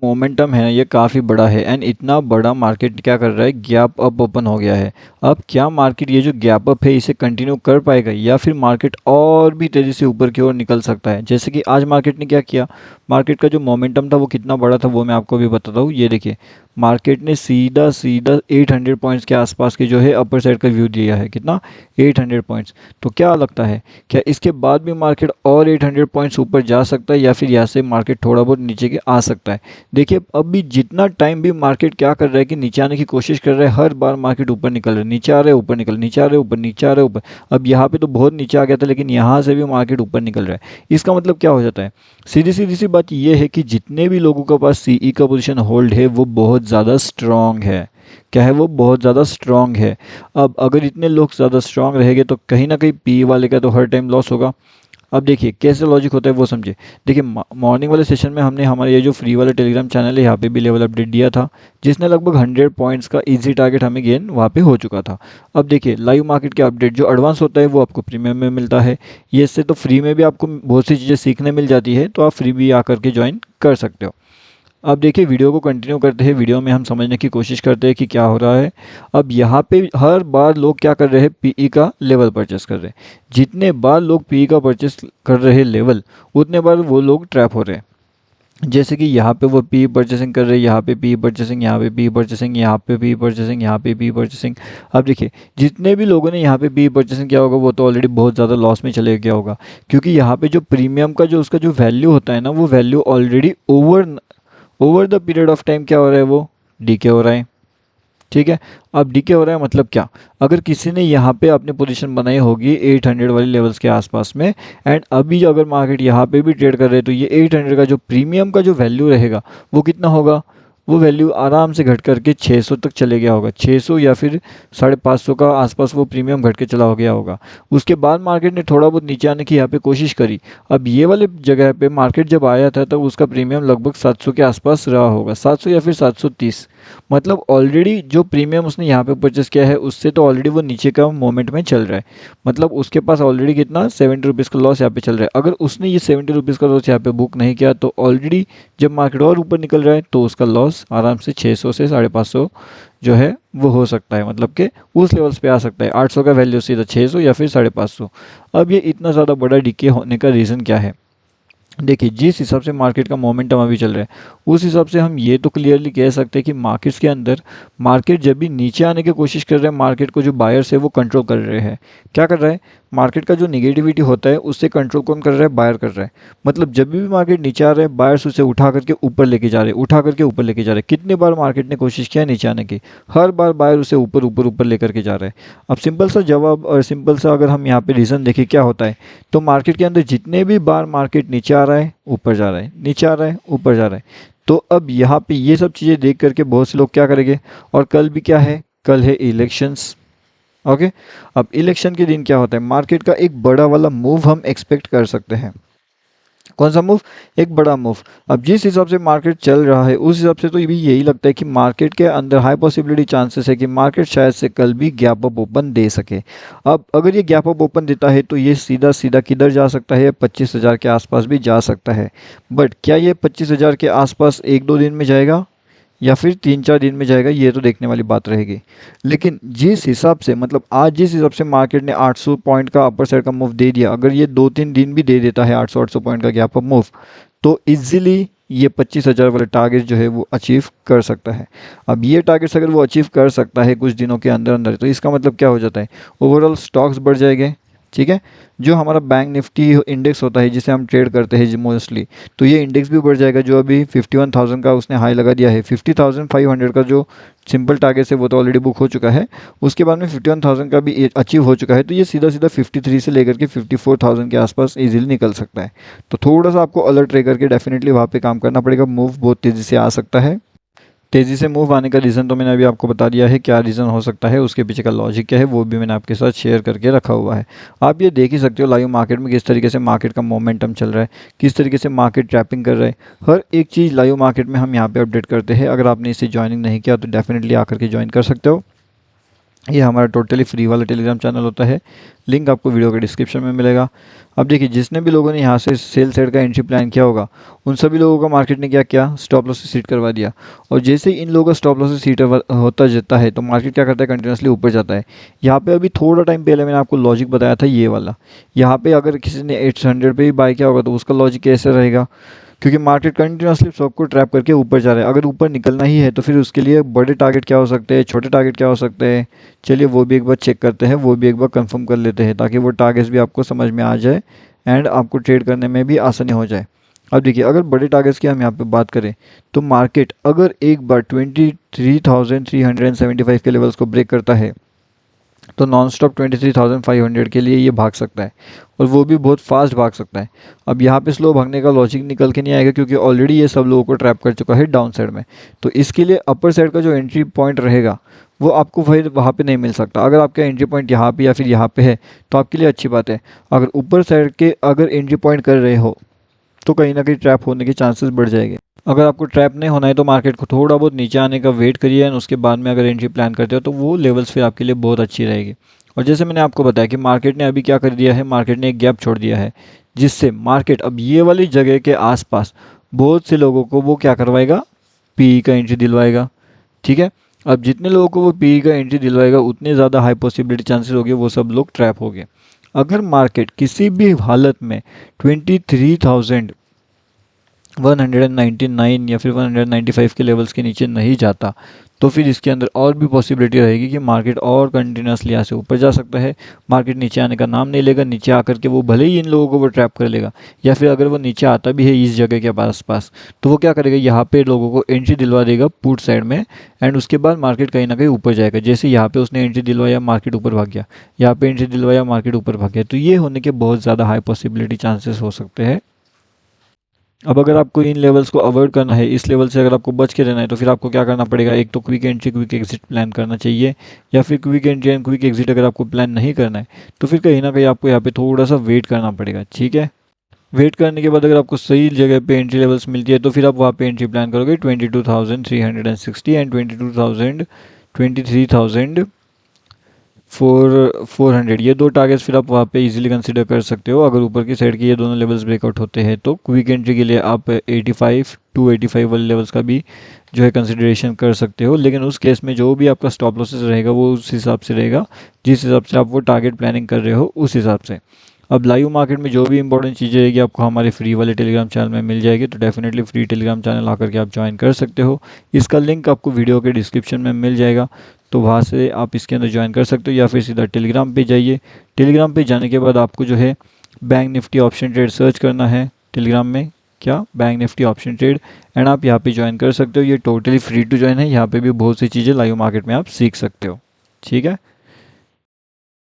Momentum है ये काफ़ी बड़ा है एंड इतना बड़ा मार्केट क्या कर रहा है, गैप अप ओपन हो गया है। अब क्या मार्केट ये जो गैप अप है इसे कंटिन्यू कर पाएगा या फिर मार्केट और भी तेज़ी से ऊपर की ओर निकल सकता है। जैसे कि आज मार्केट ने क्या किया, मार्केट का जो मोमेंटम था वो कितना बड़ा था वो मैं आपको भी बताता हूँ। ये देखिए, मार्केट ने सीधा सीधा 800 पॉइंट्स के आसपास के जो है अपर साइड का व्यू दिया है। कितना, 800 पॉइंट्स। तो क्या लगता है, क्या इसके बाद भी मार्केट और 800 पॉइंट्स ऊपर जा सकता है या फिर यहाँ से मार्केट थोड़ा बहुत नीचे के आ सकता है। देखिए अब भी जितना टाइम भी मार्केट क्या कर रहा है कि नीचे आने की कोशिश कर रहा है, हर बार मार्केट ऊपर निकल रहा है, नीचे आ रहा है ऊपर निकल, नीचे आ रहा है ऊपर, नीचे आ रहा है ऊपर। अब यहाँ पे तो बहुत नीचे आ गया था लेकिन यहाँ से भी मार्केट ऊपर निकल रहा है। इसका मतलब क्या हो जाता है, सीधी सीधी सी बात यह है कि जितने भी लोगों के पास सीई का पोजीशन होल्ड है वो बहुत ज़्यादा स्ट्रांग है। क्या है, वो बहुत ज़्यादा स्ट्रांग है। अब अगर इतने लोग ज़्यादा स्ट्रांग रहेंगे तो कहीं ना कहीं पी वाले का तो हर टाइम लॉस होगा। अब देखिए कैसे लॉजिक होता है वो समझे। देखिए मॉर्निंग वाले सेशन में हमने हमारे ये जो फ्री वाला टेलीग्राम चैनल है यहाँ पे भी लेवल अपडेट दिया था, जिसने लगभग 100 पॉइंट्स का इजी टारगेट हमें गेन वहाँ पे हो चुका था। अब देखिए लाइव मार्केट के अपडेट जो एडवांस होता है वो आपको प्रीमियम में मिलता है। ये इससे तो फ्री में भी आपको बहुत सी चीज़ें सीखने मिल जाती है, तो आप फ्री भी आकर के ज्वाइन कर सकते हो। अब देखिए वीडियो को कंटिन्यू करते हैं, वीडियो में हम समझने की कोशिश करते हैं कि क्या हो रहा है। अब यहाँ पे हर बार लोग क्या कर रहे हैं, पीई का लेवल परचेस कर रहे हैं। जितने बार लोग पीई का परचेस कर रहे हैं लेवल, उतने बार वो लोग ट्रैप हो रहे हैं। जैसे कि यहाँ पे वो पी परचेसिंग कर रहे हैं, यहाँ पे पी परचेसिंग, यहाँ पे पी परचेसिंग, यहाँ पे पी परचेसिंग, यहाँ पे पी परचेसिंग। अब देखिए जितने भी लोगों ने यहाँ पे पी परचेसिंग किया होगा वो तो ऑलरेडी बहुत ज़्यादा लॉस में चले गया होगा, क्योंकि यहाँ पे जो प्रीमियम का जो उसका जो वैल्यू होता है ना, वो value already over over the period of time क्या हो रहा है, वो डीके हो रहा है। ठीक है, अब डीके हो रहा है मतलब क्या, अगर किसी ने यहाँ पे अपनी पोजीशन बनाई होगी 800 वाली लेवल्स के आसपास में, एंड अभी जो अगर मार्केट यहाँ पे भी ट्रेड कर रहे हैं तो ये 800 का जो प्रीमियम का जो वैल्यू रहेगा वो कितना होगा, वो वैल्यू आराम से घट करके 600 तक चले गया होगा। 600 या फिर 550 का आसपास वो प्रीमियम घट के चला हो गया होगा। उसके बाद मार्केट ने थोड़ा बहुत नीचे आने की यहाँ पे कोशिश करी। अब ये वाले जगह पे मार्केट जब आया था तब उसका प्रीमियम लगभग 700 के आसपास रहा होगा, 700 या फिर 730। मतलब ऑलरेडी जो प्रीमियम उसने यहाँ पे परचेस किया है उससे तो ऑलरेडी वो नीचे का मोमेंट में चल रहा है। मतलब उसके पास ऑलरेडी कितना 70 रुपीज़ का लॉस यहाँ पे चल रहा है। अगर उसने ये 70 रुपीज़ का लॉस यहाँ पे बुक नहीं किया तो ऑलरेडी जब मार्केट और ऊपर निकल रहा है तो उसका लॉस आराम से 600 से 550 जो है वो हो सकता है। मतलब कि उस लेवल्स पे आ सकता है, 800 का वैल्यू सीधा 600 या फिर 550। अब ये इतना ज़्यादा बड़ा डीके होने का रीज़न क्या है, देखिए जिस हिसाब से मार्केट का मोमेंटम अभी चल रहा है उस हिसाब से हम ये तो क्लियरली कह सकते हैं कि मार्केट्स के अंदर मार्केट जब भी नीचे आने की कोशिश कर रहे हैं, मार्केट को जो बायर्स है वो कंट्रोल कर रहे हैं। क्या कर रहा है, मार्केट का जो निगेटिविटी होता है उससे कंट्रोल कौन कर रहा है, बायर कर रहा है। मतलब जब भी मार्केट नीचे आ रहा है बायर्स उसे उठा करके ऊपर लेके जा रहे हैं, उठा करके ऊपर लेके जा रहे हैं। कितने बार मार्केट ने कोशिश किया नीचे आने की, हर बार बायर उसे ऊपर ऊपर ऊपर लेकर के जा रहे हैं। अब सिंपल सा जवाब और सिंपल सा अगर हम यहाँ पे रीज़न देखें क्या होता है, तो मार्केट के अंदर जितने भी बार मार्केट नीचे आ रहा है ऊपर जा रहा है, नीचे आ रहा है ऊपर जा रहा है। तो अब यहाँ पे ये सब चीज़ें देख करके बहुत से लोग क्या करेंगे, और कल भी क्या है, कल है इलेक्शंस। ओके, अब इलेक्शन के दिन क्या होता है, मार्केट का एक बड़ा वाला मूव हम एक्सपेक्ट कर सकते हैं। कौन सा मूव, एक बड़ा मूव। अब जिस हिसाब से मार्केट चल रहा है उस हिसाब से तो भी यही लगता है कि मार्केट के अंदर हाई पॉसिबिलिटी चांसेस है कि मार्केट शायद से कल भी गैप अप ओपन दे सके। अब अगर ये गैप अप ओपन देता है तो ये सीधा सीधा किधर जा सकता है, 25,000 के आसपास भी जा सकता है। बट क्या ये 25,000 के आसपास एक दो दिन में जाएगा या फिर 3-4 दिन में जाएगा, ये तो देखने वाली बात रहेगी। लेकिन जिस हिसाब से, मतलब आज जिस हिसाब से मार्केट ने 800 पॉइंट का अपर साइड का मूव दे दिया, अगर ये 2-3 दिन भी दे देता है 800 पॉइंट का गैप अप मूव, तो इजीली ये 25,000 वाले टारगेट जो है वो अचीव कर सकता है। अब ये टारगेट्स अगर वो अचीव कर सकता है कुछ दिनों के अंदर अंदर, तो इसका मतलब क्या हो जाता है, ओवरऑल स्टॉक्स बढ़ जाएंगे। ठीक है, जो हमारा बैंक निफ्टी इंडेक्स होता है जिसे हम ट्रेड करते हैं मोस्टली, तो ये इंडेक्स भी बढ़ जाएगा। जो अभी 51,000 का उसने हाई लगा दिया है, 50,500 का जो सिंपल टारगेट है वो तो ऑलरेडी बुक हो चुका है, उसके बाद में 51,000 का भी अचीव हो चुका है। तो ये सीधा सीधा 53 से लेकर के 54,000 के आसपास इजीली निकल सकता है। तो थोड़ा सा आपको अलर्ट रह करके डेफिनेटली वहाँ पे काम करना पड़ेगा। मूव बहुत तेज़ी से आ सकता है। तेज़ी से मूव आने का रीज़न तो मैंने अभी आपको बता दिया है, क्या रीज़न हो सकता है, उसके पीछे का लॉजिक क्या है वो भी मैंने आपके साथ शेयर करके रखा हुआ है। आप ये देख ही सकते हो लाइव मार्केट में किस तरीके से मार्केट का मोमेंटम चल रहा है, किस तरीके से मार्केट ट्रैपिंग कर रहा है। हर एक चीज़ लाइव मार्केट में हम यहाँ पे अपडेट करते हैं। अगर आपने इसे ज्वाइनिंग नहीं किया तो डेफिनेटली आकर के ज्वाइन कर सकते हो। ये हमारा टोटली फ्री वाला टेलीग्राम चैनल होता है, लिंक आपको वीडियो के डिस्क्रिप्शन में मिलेगा। अब देखिए, जितने भी लोगों ने यहाँ से सेल साइड का एंट्री प्लान किया होगा, उन सभी लोगों का मार्केट ने क्या किया, स्टॉप लॉस से सीट करवा दिया। और जैसे ही इन लोगों का स्टॉप लॉस से सीट होता जाता है तो मार्केट क्या करता है, कंटिन्यूसली ऊपर जाता है। यहाँ पे अभी थोड़ा टाइम पहले मैंने आपको लॉजिक बताया था ये वाला। यहाँ पे अगर किसी ने 800 पे ही बाय किया होगा तो उसका लॉजिक कैसे रहेगा, क्योंकि मार्केट कंटिन्यूसली सबको ट्रैप करके ऊपर जा रहा है। अगर ऊपर निकलना ही है तो फिर उसके लिए बड़े टारगेट क्या हो सकते हैं, छोटे टारगेट क्या हो सकते हैं, चलिए वो भी एक बार चेक करते हैं, वो भी एक बार कंफर्म कर लेते हैं, ताकि वो टारगेट्स भी आपको समझ में आ जाए एंड आपको ट्रेड करने में भी आसानी हो जाए। अब देखिए, अगर बड़े टारगेट्स की हम यहाँ पे बात करें तो मार्केट अगर एक बार 23,375 के लेवल्स को ब्रेक करता है तो नॉन स्टॉप 23,500 के लिए ये भाग सकता है, और वो भी बहुत फास्ट भाग सकता है। अब यहाँ पे स्लो भागने का लॉजिक निकल के नहीं आएगा, क्योंकि ऑलरेडी ये सब लोगों को ट्रैप कर चुका है डाउन साइड में। तो इसके लिए अपर साइड का जो एंट्री पॉइंट रहेगा वो आपको फिर वहाँ पे नहीं मिल सकता। अगर आपका एंट्री पॉइंट यहाँ पे या फिर यहाँ पे है तो आपके लिए अच्छी बात है। अगर ऊपर साइड के अगर एंट्री पॉइंट कर रहे हो तो कहीं ना कहीं ट्रैप होने के चांसेस बढ़ जाएंगे। अगर आपको ट्रैप नहीं होना है तो मार्केट को थोड़ा बहुत नीचे आने का वेट करिए, एंड उसके बाद में अगर एंट्री प्लान करते हो तो वो लेवल्स फिर आपके लिए बहुत अच्छी रहेगी। और जैसे मैंने आपको बताया कि मार्केट ने अभी क्या कर दिया है, मार्केट ने एक गैप छोड़ दिया है, जिससे मार्केट अब ये वाली जगह के आसपास बहुत से लोगों को वो क्या करवाएगा, पी का एंट्री दिलवाएगा। ठीक है, अब जितने लोगों को वो पी का एंट्री दिलवाएगा उतने ज़्यादा हाई पॉसिबिलिटी चांसेस हो गए वो सब लोग ट्रैप हो गए। अगर मार्केट किसी भी हालत में 23,199 या फिर 195 के लेवल्स के नीचे नहीं जाता तो फिर इसके अंदर और भी पॉसिबिलिटी रहेगी कि मार्केट और कंटिन्यूसली यहाँ से ऊपर जा सकता है। मार्केट नीचे आने का नाम नहीं लेगा, नीचे आकर के वो भले ही इन लोगों को वो ट्रैप कर लेगा, या फिर अगर वो नीचे आता भी है इस जगह के पास पास तो वो क्या करेगा, यहाँ पे लोगों को एंट्री दिलवा देगा पुट साइड में, एंड उसके बाद मार्केट कहीं ना कहीं ऊपर जाएगा। जैसे यहाँ पे उसने एंट्री दिलवाया, मार्केट ऊपर भाग गया, यहाँ पे एंट्री दिलवाया, मार्केट ऊपर भाग गया। तो ये होने के बहुत ज़्यादा हाई पॉसिबिलिटी चांसेस हो सकते हैं। अब अगर आपको इन लेवल्स को अवॉइड करना है, इस लेवल से अगर आपको बच के रहना है तो फिर आपको क्या करना पड़ेगा, एक तो quick entry quick exit plan करना चाहिए, या फिर quick entry and quick exit अगर आपको प्लान नहीं करना है तो फिर कहीं ना कहीं आपको यहाँ पे थोड़ा सा वेट करना पड़ेगा। ठीक है, वेट करने के बाद अगर आपको सही जगह पे एंट्री लेवल्स मिलती है तो फिर आप वहाँ पे एंट्री प्लान करोगे 22,360 एंड 23,000 400, ये दो टारगेट्स फिर आप वहाँ पे इजीली कंसीडर कर सकते हो। अगर ऊपर की साइड के ये दोनों लेवल्स ब्रेकआउट होते हैं तो क्विक एंट्री के लिए आप 85 वाले लेवल्स का भी जो है कंसिडरेशन कर सकते हो। लेकिन उस केस में जो भी आपका स्टॉप लॉसेस रहेगा वो उस हिसाब से रहेगा जिस हिसाब से आप वो टारगेट प्लानिंग कर रहे हो उस हिसाब से। अब लाइव मार्केट में जो भी इंपॉर्टेंट चीज़ें रहेगी आपको हमारे फ्री वाले टेलीग्राम चैनल में मिल जाएगी, तो डेफिनेटली फ्री टेलीग्राम चैनल आकर के आप ज्वाइन कर सकते हो। इसका लिंक आपको वीडियो के डिस्क्रिप्शन में मिल जाएगा, तो वहाँ से आप इसके अंदर ज्वाइन कर सकते हो, या फिर सीधा टेलीग्राम पे जाइए। टेलीग्राम पे जाने के बाद आपको जो है bank Nifty option trade search करना है टेलीग्राम में, क्या bank Nifty option trade, and आप यहाँ पे ज्वाइन कर सकते हो। ये टोटली फ्री टू ज्वाइन है, यहाँ पे भी बहुत सी चीज़ें लाइव मार्केट में आप सीख सकते हो। ठीक है।